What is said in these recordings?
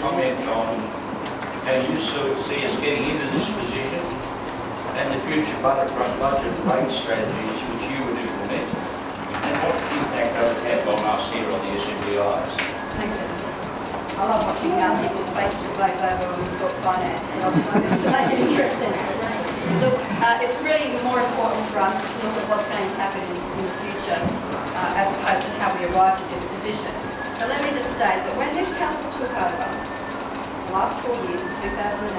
comment on how you sort of see us getting into this position and the future budget rate strategies which you would implement, and what impact that would have on us here on the SMBIs? Thank you. I love watching people's faces glaze over when we talk finance, and I'll try to make it interesting. Look, it's really more important for us to look at what's going to happen in the future as opposed to how we arrived at this position. So let me just state that when this council took over, the last 4 years, in 2008,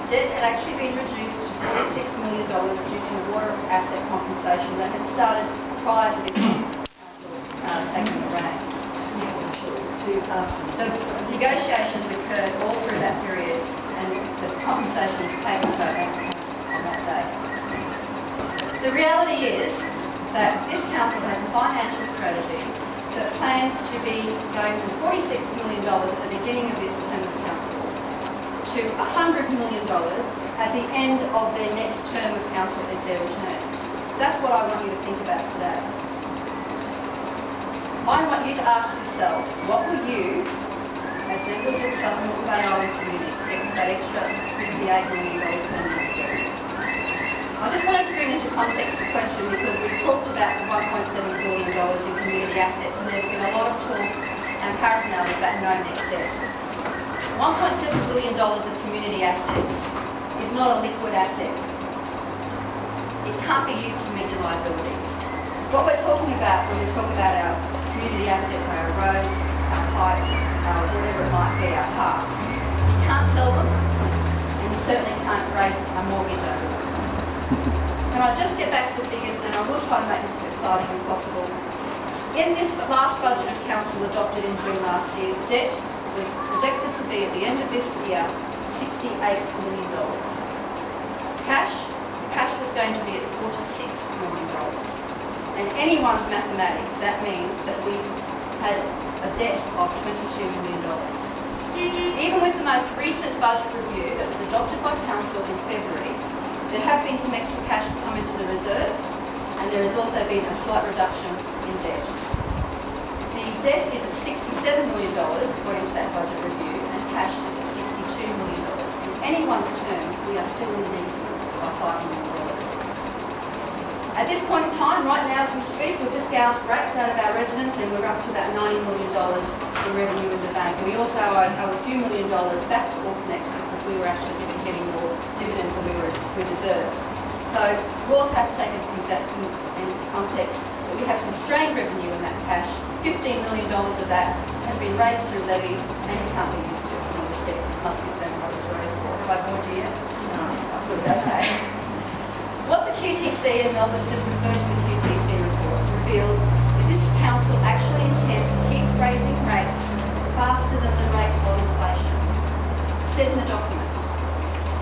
debt had actually been reduced to $46 million due to water asset compensation that had started prior to this council taking the reins. The negotiations occurred all through that period, and the compensation was paid to our bank account on that day. The reality is that this council has a financial strategy that plans to be going from $46 million at the beginning of this term of council to $100 million at the end of their next term of council if they're returned. That's what I want you to think about today. I want you to ask yourself, what will you, as members of Southern Macleay Island community, get with that extra $58 million per year? I just wanted to bring into context the question because we've talked about the $1.7 billion in community assets, and there's been a lot of talk and paraphernalia about no net debt. $1.7 billion of community assets is not a liquid asset. It can't be used to meet your liabilities. What we're talking about when we talk about our community assets are our roads, our pipes, whatever it might be, our parks. You can't sell them, and you certainly can't raise a mortgage over them. And I'll just get back to the figures, and I will try to make this as exciting as possible. In this last budget of council adopted in June last year, debt was projected to be at the end of this year $68 million. Cash was going to be at $46 million. And anyone's mathematics, that means that we had a debt of $22 million. Even with the most recent budget review that was adopted by council in February, there have been some extra cash come into the reserves, and there has also been a slight reduction in debt. The debt is at $67 million according to that budget review, and cash is at $62 million. In anyone's terms, we are still in the negative by $5 million. At this point in time, right now as we speak, we've just gouged rates out of our residents, and we're up to about $90 million in revenue in the bank. And we also owe a few $1 million back to Allconnect because we were actually getting more dividends than we deserved. So we also have to take into context that we have constrained revenue in that cash. $15 million of that has been raised through levies, and it can't be used to extinguish debt. It must be spent on this raised for. Have I bored you yet? No. Good, okay. What the QTC, and Melbourne just referred to the QTC report, reveals is this council actually intends to keep raising rates faster than the rate of inflation, said in the document.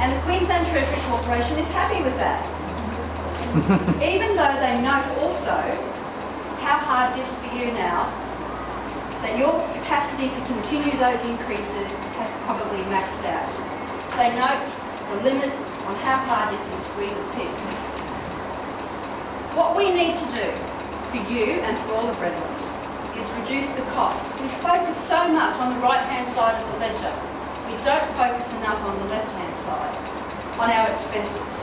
And the Queensland Treasury Corporation is happy with that. Even though they note also how hard it is for you now, that your capacity to continue those increases has probably maxed out. They note the limit on how hard you can squeeze a pig. What we need to do for you and for all of Redlands is reduce the costs. We focus so much on the right-hand side of the ledger. We don't focus enough on the left-hand side, on our expenses.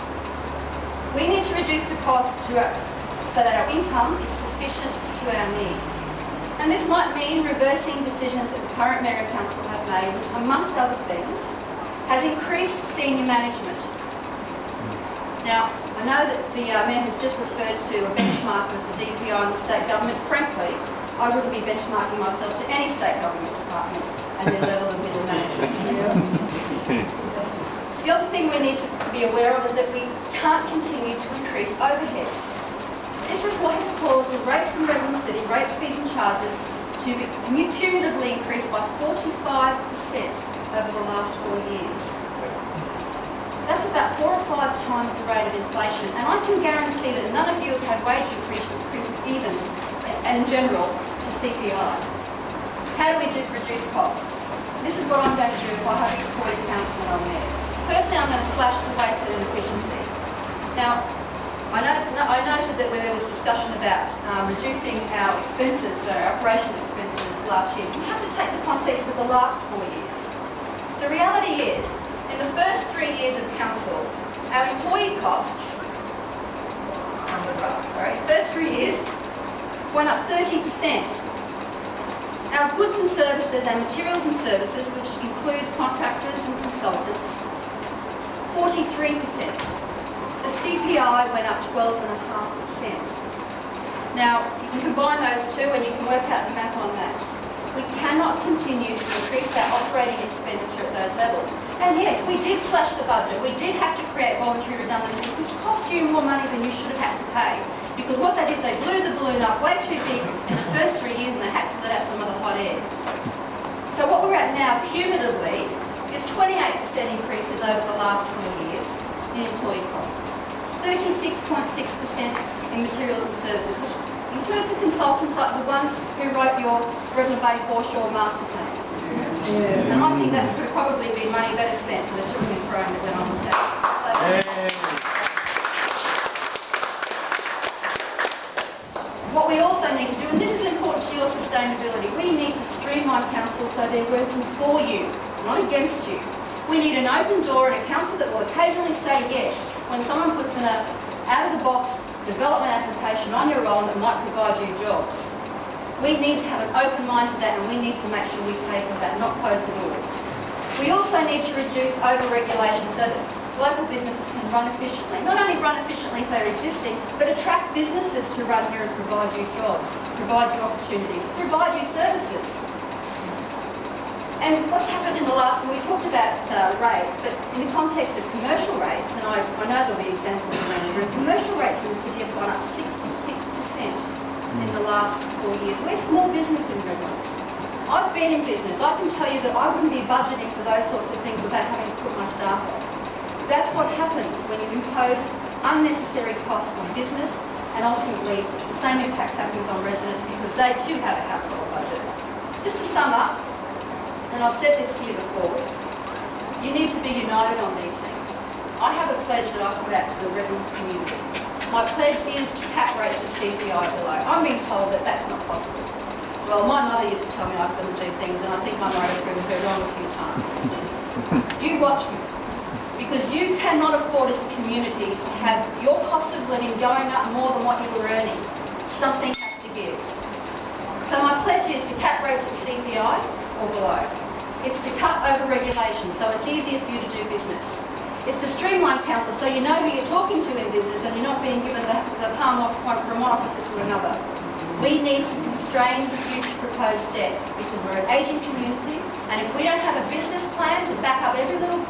We need to reduce the cost so that our income is sufficient to our needs. And this might mean reversing decisions that the current Mayor and Council have made, which amongst other things, has increased senior management. Now, I know that the Mayor has just referred to a benchmark of the DPI and the state government. Frankly, I wouldn't be benchmarking myself to any state government department and their level of middle management. The other thing we need to be aware of is that we can't continue to increase overheads. This is what has caused the rates in Redland City, rates, fees and charges, to cumulatively increase by 45% over the last 4 years. That's about 4 or 5 times the rate of inflation, and I can guarantee that none of you have had wage increases even in general to CPI. How do we reduce costs? This is what I'm going to do if I have a supporting council when I'm there. Firstly, I'm going to slash the waste and inefficiency. Now, I noted that there was discussion about reducing our expenses, our operational expenses last year. You have to take the context of the last 4 years. 3 years of council, our employee costs, first 3 years, went up 30%. Our goods and services, our materials and services, which includes contractors and consultants, 43%. The CPI went up 12.5%. Now, you can combine those two and you can work out the math on that. We cannot continue to increase our operating expenditure at those levels. And yes, we did slash the budget. We did have to create voluntary redundancies, which cost you more money than you should have had to pay. Because what they did, they blew the balloon up way too big in the first 3 years and they had to let out some of the hot air. So what we're at now, cumulatively, is 28% increases over the last 20 years in employee costs. 36.6% in materials and services, which includes the consultants like the ones who wrote your Redland Bay foreshore master plan. And I think that could probably be money better spent for the to and fro that went on with that. What we also need to do, and this is important to your sustainability, we need to streamline council so they're working for you, not against you. We need an open door and a council that will occasionally say yes when someone puts in a out-of-the-box development application on your own that might provide you jobs. We need to have an open mind to that and we need to make sure we pay for that, not close the door. We also need to reduce over-regulation so that local businesses can run efficiently. Not only run efficiently if they're existing, but attract businesses to run here and provide you jobs, provide you opportunities, provide you services. And what's happened in the last, we talked about rates, but in the context of commercial rates, and I know there'll be examples around here, commercial rates in the city have gone up 66% in the last 4 years. We're small business in Redlands. I've been in business. I can tell you that I wouldn't be budgeting for those sorts of things without having to put my staff on. That's what happens when you impose unnecessary costs on business, and ultimately the same impact happens on residents because they too have a household budget. Just to sum up, and I've said this here before, you need to be united on these things. I have a pledge that I put out to the Redlands community. My pledge is to cap rates at CPI below. I'm being told that that's not possible. Well, my mother used to tell me I couldn't do things, and I think I might have proven her wrong a few times. You watch me, because you cannot afford as a community to have your cost of living going up more than what you were earning. Something has to give. So my pledge is to cap rates at CPI or below. It's to cut over-regulation so it's easier for you to do business. It's to streamline council so you know who you're talking to in business and you're not being given the palm off from one officer to another. We need to constrain the future proposed debt because we're an ageing community, and if we don't have a business plan to back up every little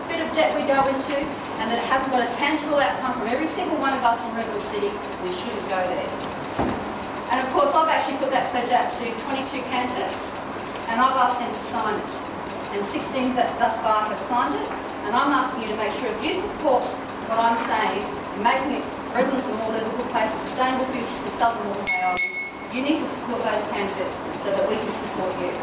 bit of debt we go into and that it hasn't got a tangible outcome from every single one of us in Redland City, we shouldn't go there. And of course I've actually put that pledge out to 22 candidates and I've asked them to sign it. And 16 that thus far have signed it, and I'm asking you to make sure if you support what I'm saying, making it Redlands a more livable place, a sustainable future for Southern Macleay Island, you need to support those candidates so that we can support you.